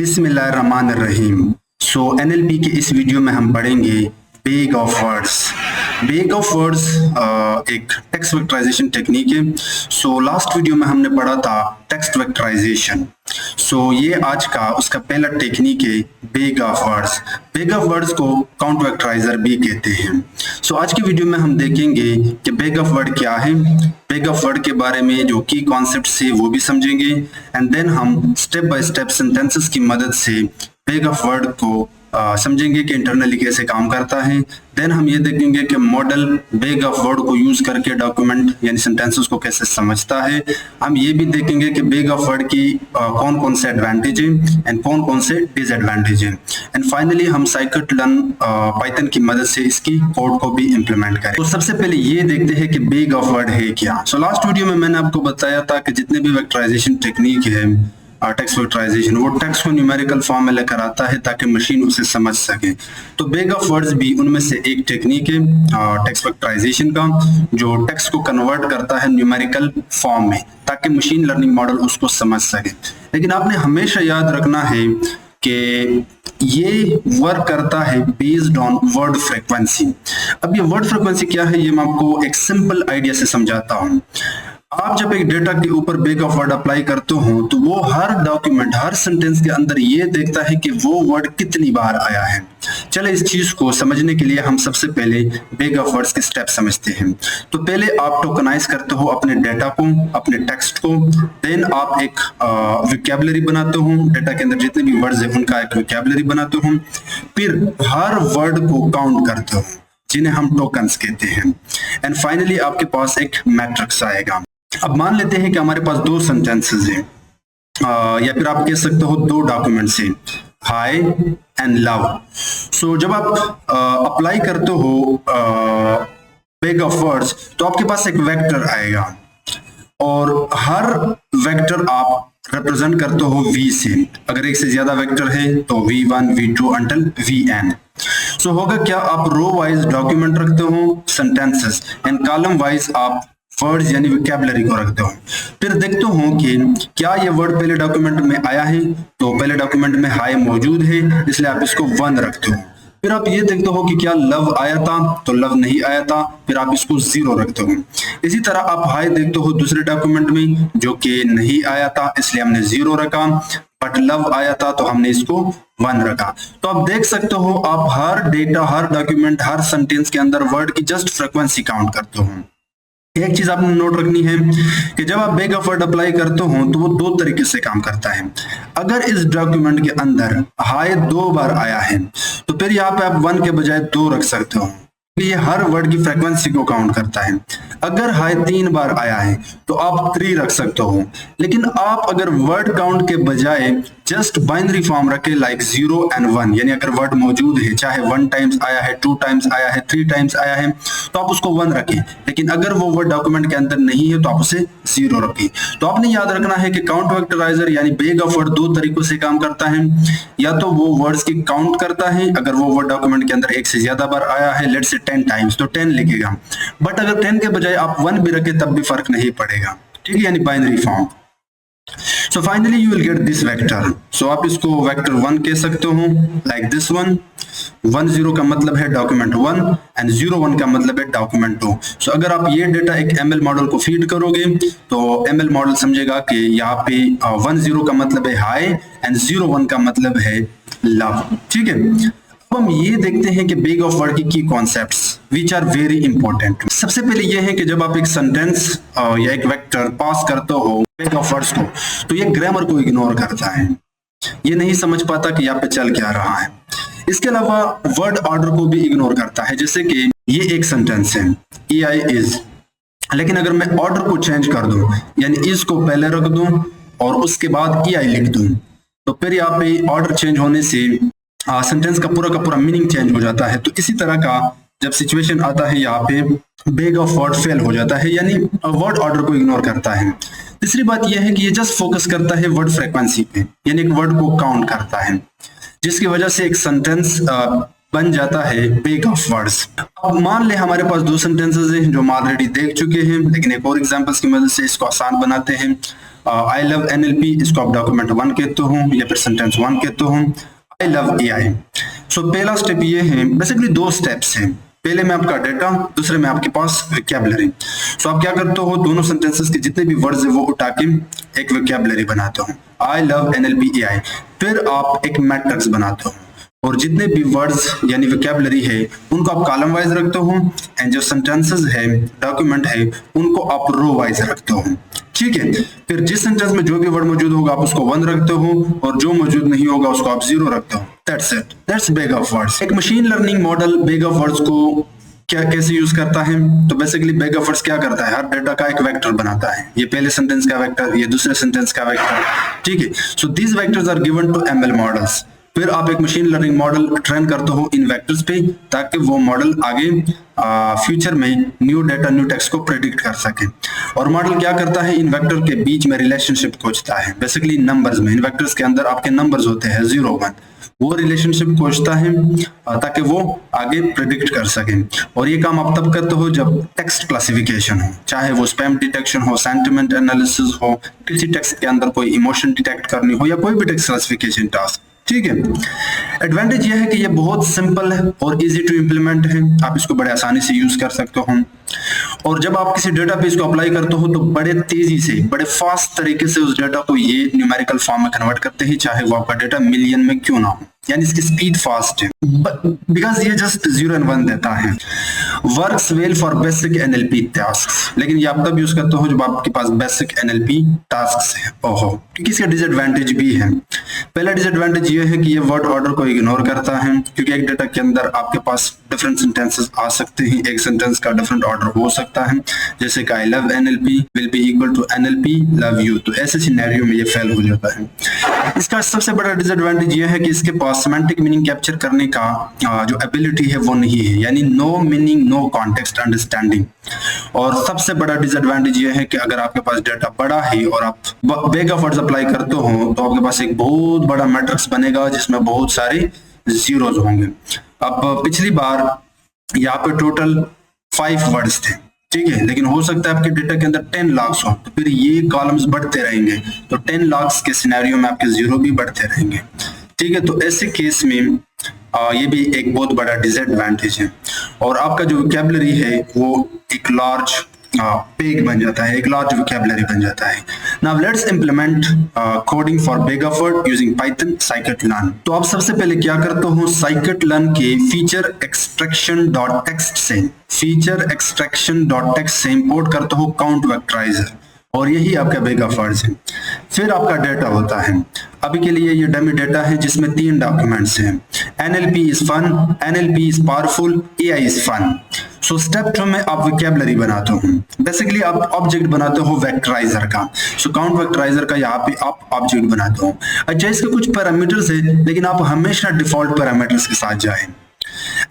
बिस्मिल्लाहिर्रहमानिर्रहीम। एनएलपी के इस वीडियो में हम पढ़ेंगे beg of words. Beg of words एक टेक्स्ट वेक्टराइजेशन टेक्निक है। लास्ट वीडियो में हमने पढ़ा था टेक्स्ट वेक्टराइजेशन। ये आज का उसका पहला टेक्निक है beg of words. Beg of words को काउंट वेक्टराइजर भी कहते हैं। आज की वीडियो में हम देखेंगे कि बेग ऑफ वर्ड क्या है, बेग ऑफ वर्ड के बारे में जो की कॉन्सेप्ट्स है वो भी समझेंगे, एंड देन हम स्टेप बाय स्टेप सेंटेंसेस की मदद से बेग ऑफ वर्ड को समझेंगे कि इंटरनली कैसे काम करता है। देन हम ये देखेंगे कि मॉडल बेग ऑफ वर्ड को यूज करके डॉक्यूमेंट यानी सेंटेंसेस को कैसे समझता है। हम ये भी देखेंगे कि बेग ऑफ वर्ड की कौन कौन से एडवांटेज है एंड कौन कौन से डिसएडवांटेज है, एंड फाइनली हम scikit-learn पाइथन की मदद से इसकी कोड को भी इम्प्लीमेंट करें। तो सबसे पहले ये देखते हैं कि बेग ऑफ वर्ड है क्या। लास्ट वीडियो में मैंने आपको बताया था कि जितने भी वेक्टराइजेशन टेक्निक है टेक्स्ट वेक्टराइजेशन, वो टेक्स्ट को न्यूमेरिकल फॉर्म में लेकर आता है ताकि मशीन उसे समझ सके। तो बेग ऑफ वर्ड्स भी उनमें से एक टेक्निक है टेक्स्ट वेक्टराइजेशन का, जो टेक्स्ट को कन्वर्ट करता है न्यूमेरिकल फॉर्म में ताकि मशीन लर्निंग मॉडल उसको समझ सके। लेकिन आपने हमेशा याद रखना है कि ये वर्क करता है बेस्ड ऑन वर्ड फ्रीक्वेंसी। अब ये वर्ड फ्रीक्वेंसी क्या है, ये मैं आपको एक सिंपल आइडिया से समझाता हूँ। आप जब एक डेटा के ऊपर बेग ऑफ वर्ड अप्लाई करते हो तो वो हर डॉक्यूमेंट, हर सेंटेंस के अंदर ये देखता है कि वो वर्ड कितनी बार आया है। चले इस चीज को समझने के लिए हम सबसे पहले बेग ऑफ वर्ड्स के स्टेप समझते हैं। तो पहले आप टोकनाइज करते हो अपने डेटा को, अपने टेक्स्ट को। देन आप एक वोकैबुलरी बनाते हो, डेटा के अंदर जितने भी वर्ड्स है उनका एक वोकैबुलरी बनाते हो। फिर हर वर्ड को काउंट करते हो जिन्हें हम टोकन्स कहते हैं, एंड फाइनली आपके पास एक मैट्रिक्स आएगा। अब मान लेते हैं कि हमारे पास दो सेंटेंसेस हैं, या फिर आप कह सकते हो दो डॉक्यूमेंट्स हैं, हाय एंड लव। जब आप अप्लाई करते हो बेग ऑफ वर्ड्स तो आपके पास एक वेक्टर आएगा और हर वेक्टर आप रिप्रेजेंट करते हो v से। अगर एक से ज्यादा वेक्टर है तो v1, v2 अंटिल vn। होगा क्या, आप रो वाइज डॉक्यूमेंट रखते हो सेंटेंसेस, एंड कॉलम वाइज आप वर्ड्स यानी वोकैबुलरी को रखते हो। फिर देखते हो कि क्या ये वर्ड पहले डॉक्यूमेंट में आया है, तो पहले डॉक्यूमेंट में हाई मौजूद है इसलिए आप इसको 1 रखते हो। फिर आप ये देखते हो कि क्या लव आया था, तो लव नहीं आया था, फिर आप इसको 0 रखते हो। इसी तरह आप हाई देखते हो दूसरे डॉक्यूमेंट में जो कि नहीं आया था इसलिए हमने 0 रखा, बट लव आया था तो हमने इसको 1 रखा। तो आप देख सकते हो आप हर डेटा, हर डॉक्यूमेंट, हर सेंटेंस के अंदर वर्ड की जस्ट फ्रीक्वेंसी काउंट करते हो। एक चीज आपने नोट रखनी है कि जब आप बेग ऑफ वर्ड अप्लाई करते हो तो वो दो तरीके से काम करता है। अगर इस डॉक्यूमेंट के अंदर हाय 2 बार आया है तो फिर यहाँ पे आप 1 के बजाय 2 रख सकते हो, ये हर वर्ड की फ्रीक्वेंसी को काउंट करता है। अगर हाय 3 बार आया है तो आप 3 रख सकते हो। लेकिन आप अगर वर्ड काउंट के बजाय जस्ट बाइनरी फॉर्म रखे लाइक 0 एंड 1, यानी अगर वर्ड मौजूद है चाहे 1 टाइम्स आया है, 2 टाइम्स आया है, 3 टाइम्स आया है, तो आप उसको 1 रखें। लेकिन अगर वो वर्ड डॉक्यूमेंट के अंदर नहीं है तो आप उसे 0 रखें। तो आपने याद रखना है कि काउंट वेक्टराइजर यानी बेग ऑफ वर्ड 2 तरीकों से काम करता है। या तो वो वर्ड्स की काउंट करता है, अगर वो वर्ड डॉक्यूमेंट के अंदर एक से ज्यादा बार आया है, लेट्स से 10 टाइम्स, तो 10 लिखेगा। बट अगर 10 के बजाय आप 1 भी रखे तब भी फर्क नहीं पड़ेगा, ठीक है, यानी binary form. Finally you will get this vector. आप इसको वेक्टर 1 कह सकते हो, लाइक दिस वन। 1 0 का मतलब है डॉक्यूमेंट 1 एंड 0 1 का मतलब है डॉक्यूमेंट 2। अगर आप ये डेटा एक ML मॉडल को फीड करोगे तो ML मॉडल समझेगा कि यहाँ पे 1 0 का मतलब है हाई एंड 0 1 का मतलब है लव, ठीक है। अब हम ये देखते हैं कि बेग ऑफ वर्ड की concepts which are very important. सबसे पहले ये है कि जब आप एक सेंटेंस या एक वेक्टर पास करते हो बेग ऑफ वर्ड्स को, तो ये ग्रामर को इग्नोर करता है, ये नहीं समझ पाता कि यहाँ पे चल क्या रहा है। इसके अलावा वर्ड ऑर्डर को भी इग्नोर करता है। जैसे कि ये एक सेंटेंस है EI is, लेकिन अगर मैं ऑर्डर को चेंज कर दूं यानी इज को पहले रख दूं और उसके बाद EI लिख दूं, तो फिर यहाँ पे ऑर्डर चेंज होने से सेंटेंस का पूरा मीनिंग चेंज हो जाता है। तो इसी तरह का जब सिचुएशन आता है यहाँ पे बेग ऑफ वर्ड फेल हो जाता है, यानी वर्ड ऑर्डर को इग्नोर करता है। तीसरी बात यह है कि ये जस्ट फोकस करता है वर्ड फ्रीक्वेंसी पे, यानी एक वर्ड को काउंट करता है, जिसकी वजह से एक सेंटेंस बन जाता है बेग ऑफ वर्ड्स। अब मान ले हमारे पास 2 सेंटेंसेस हैं जो हम ऑलरेडी देख चुके हैं, लेकिन एक और एग्जांपल्स की मदद से इसको आसान बनाते हैं। आई लव एनएलपी, इसको आप डॉक्यूमेंट 1 कहते हो या फिर सेंटेंस 1 कहते हो। I love AI. सो पहला स्टेप ये है, बेसिकली 2 स्टेप्स हैं। पहले में आपका डेटा, दूसरे में आपके पास वोकैबुलरी। सो आप क्या करते हो, दोनों सेंटेंसेस के जितने भी वर्ड्स है वो उठा के एक वोकैबुलरी बनाते हो, आई लव एनएलपी एआई। फिर आप एक मैट्रिक्स बनाते हो और जितने भी वर्ड्स यानी वोकैबुलरी है उनको आप कॉलम वाइज रखते हो, एंड जो सेंटेंसेस है, डॉक्यूमेंट है, उनको आप रो वाइज रखते हो। ठीक है, फिर जिस सेंटेंस में जो भी वर्ड मौजूद होगा आप उसको 1 रखते हो और जो मौजूद नहीं होगा उसको आप 0 रखते हो। That's it, that's bag of words. एक machine learning model bag of words को क्या कैसे यूज करता है, तो बेसिकली बैग ऑफ वर्ड्स क्या करता है, हर डेटा का एक वेक्टर बनाता है। ये पहले सेंटेंस का वेक्टर, ये दूसरे सेंटेंस का वेक्टर। ठीक है, so these vectors are given to ML models. फिर आप एक मशीन लर्निंग मॉडल ट्रेन करते हो इन वेक्टर्स पे, ताकि वो मॉडल आगे फ्यूचर में न्यू डेटा, न्यू टेक्स्ट को प्रेडिक्ट कर सके। और मॉडल क्या करता है, इन वेक्टर के बीच में रिलेशनशिप खोजता है, बेसिकली नंबर्स में। इन वेक्टर्स के अंदर आपके नंबर्स होते हैं 0 1, वो रिलेशनशिप खोजता है ताकि वो आगे प्रेडिक्ट कर सके। और ये काम आप तब करते हो जब टेक्स्ट क्लासिफिकेशन हो, चाहे वो स्पैम डिटेक्शन हो, सेंटिमेंट एनालिसिस हो, किसी टेक्स्ट के अंदर कोई इमोशन डिटेक्ट करनी हो, या कोई भी टेक्स्ट क्लासिफिकेशन टास्क। ठीक है, एडवांटेज यह है कि ये बहुत सिंपल है और इजी टू इम्प्लीमेंट है, आप इसको बड़े आसानी से यूज कर सकते हो। और जब आप किसी डेटा पे इसको अप्लाई करते हो तो बड़े तेजी से, बड़े फास्ट तरीके से उस डेटा को ये न्यूमेरिकल फॉर्म में कन्वर्ट करते हैं, चाहे वो आपका डेटा मिलियन में क्यों ना हो, यानी इसकी स्पीड फास्ट है, बिकॉज ये जस्ट 0 and 1 देता है। Works well for basic NLP task, लेकिन ये आप तब यूज करते हो जब आपके पास बेसिक एनएलपी टास्क है। ओहो, क्योंकि इसके डिसएडवांटेज भी है। पहला डिसएडवांटेज ये है कि ये वर्ड ऑर्डर को इग्नोर करता है, क्योंकि एक डेटा के अंदर आपके पास डिफरेंट सेंटेंसेस आ सकते हैं, एक सेंटेंस का डिफरेंट ऑर्डर हो सकता है, जैसे कि I love NLP will be equal to NLP love you, तो ऐसे सिनेरियो में ये फेल हो जाता है। इसका सबसे बड़ा डिसएडवांटेज ये है कि इसके पास सेमेंटिक मीनिंग कैप्चर करने का जो एबिलिटी है वो नहीं है, यानी no meaning no context understanding. और सबसे बड़ा डिसएडवांटेज ये है कि अगर आपके पास डेटा बड़ा है और आप बैग ऑफ वर्ड्स अप्लाई करते हो तो आपके पास एक बहुत बड़ा मैट्रिक्स बनेगा जिसमें बहुत सारे जीरोज होंगे। अब पिछली बार यहाँ पे टोटल 5 वर्ड्स थे, ठीक है, लेकिन हो सकता है आपके डेटा के अंदर 10 लाख हो, तो फिर ये कॉलम्स बढ़ते रहेंगे, तो 10 लाख के सिनेरियो में आपके जीरो भी बढ़ते रहेंगे। ठीक है, तो ऐसे केस में ये भी एक बहुत बड़ा डिसएडवांटेज है। और आपका जो वोकैबुलरी है वो एक लार्ज पेग बन जाता है, एक लार्ज वोकैबुलरी बन जाता है। Now let's implement coding for bag of word using Python scikit-learn। तो आप सबसे पहले क्या करते हो, scikit-learn के फीचर एक्सट्रैक्शन डॉट टेक्स्ट से इंपोर्ट करते हो काउंट वेक्टराइजर, और यही आपका बैग ऑफ वर्ड्स है। फिर आपका डेटा होता है, अभी के लिए ये डमी डेटा है जिसमें 3 डॉक्यूमेंट्स हैं, NLP is fun, NLP is powerful, AI is fun। So step 2 में आप वोकैबुलरी बनाते हो, बेसिकली आप ऑब्जेक्ट बनाते हो वेक्टराइजर का। सो काउंट वेक्टराइजर का यहाँ पे आप ऑब्जेक्ट बनाते हो। अच्छा, इसके कुछ पैरामीटर्स है, लेकिन आप हमेशा डिफॉल्ट पैरामीटर्स के साथ जाएं,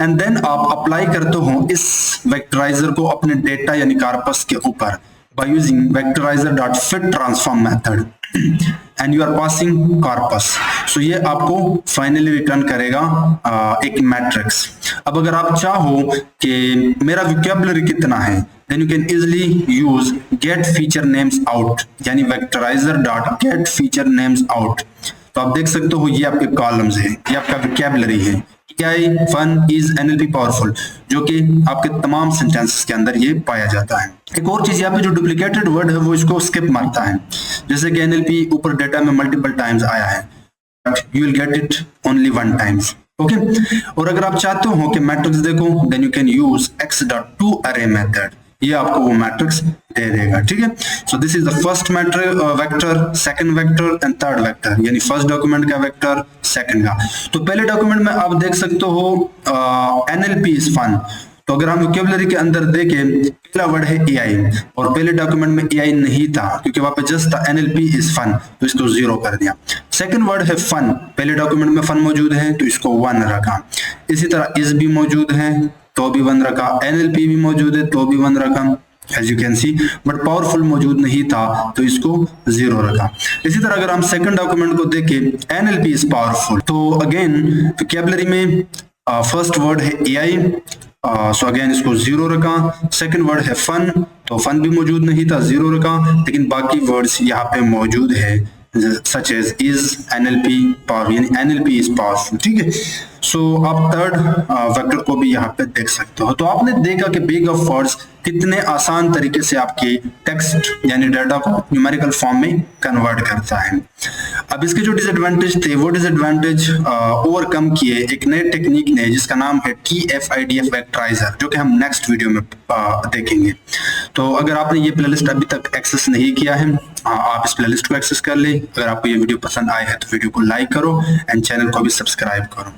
एंड देन आप अप्लाई करते हो इस वेक्टराइजर को अपने डेटा यानी कॉर्पस के ऊपर by using vectorizer.fitTransform method and you are passing corpus। so ये आपको फाइनली रिटर्न करेगा एक मैट्रिक्स। अब अगर आप चाहो कि मेरा वोकैबुलरी कितना है, then you can easily use get feature names out, यानी vectorizer.get feature names out। तो आप देख सकते हो ये आपके कॉलम्स है, ये आपका वोकैबुलरी है, AI fun is NLP powerful, जो कि आपके तमाम सेंटेंसेस के अंदर ये पाया जाता है। एक और चीज यहाँ पे जो डुप्लीकेटेड वर्ड है वो इसको स्किप मारता है, जैसे कि NLP ऊपर डेटा में मल्टीपल टाइम्स आया है, but you will get it only 1 times. Okay, और अगर आप चाहते हो कि मैट्रिक्स देखो, then you can use x.toArray method, ये आपको वो मैट्रिक्स दे देगा। ठीक है, so this is the first vector, second vector and third vector, यानी फर्स्ट डॉक्यूमेंट का वेक्टर, सेकंड का। तो पहले डॉक्यूमेंट में आप देख सकते हो NLP is fun। तो अगर हम वोकैबुलरी के अंदर देखें, पहला वर्ड है AI, और पहले डॉक्यूमेंट में AI नहीं था क्योंकि वहां पे जस्ट था NLP is fun, तो इसको 0 कर दिया। सेकंड वर्ड है फन, पहले डॉक्यूमेंट में फन मौजूद है तो इसको 1 रखा। इसी तरह इस भी मौजूद है तो भी 1 रखा, NLP भी मौजूद है तो भी 1 रखा, as you can see, but powerful मौजूद नहीं था तो इसको 0 रखा। इसी तरह अगर हम सेकंड डॉक्यूमेंट को देखें, NLP is powerful, तो अगेन वोकैबुलरी में फर्स्ट वर्ड है AI, सो अगेन इसको 0 रखा। सेकंड वर्ड है फन, तो फन भी मौजूद नहीं था, 0 रखा। लेकिन बाकी वर्ड्स यहाँ पे मौजूद है, such as is, NLP power, यानी एनएलपी इज पावरफुल। ठीक है, सो आप थर्ड वेक्टर को भी यहाँ पे देख सकते हो। तो आपने देखा कि बिग ऑफ वर्ड्स कितने आसान तरीके से आपके टेक्स्ट यानी डाटा को न्यूमेरिकल फॉर्म में कन्वर्ट करता है। अब इसके जो डिसएडवांटेज थे वो डिसएडवांटेज ओवरकम किए एक नए टेक्निक ने जिसका नाम है TF-IDF वेक्टराइजर, जो कि हम नेक्स्ट वीडियो में देखेंगे। तो अगर आपने ये प्लेलिस्ट अभी तक एक्सेस नहीं किया है, आप इस प्लेलिस्ट को एक्सेस कर ले। अगर आपको ये वीडियो पसंद आए है तो वीडियो को लाइक करो एंड चैनल को भी सब्सक्राइब करो।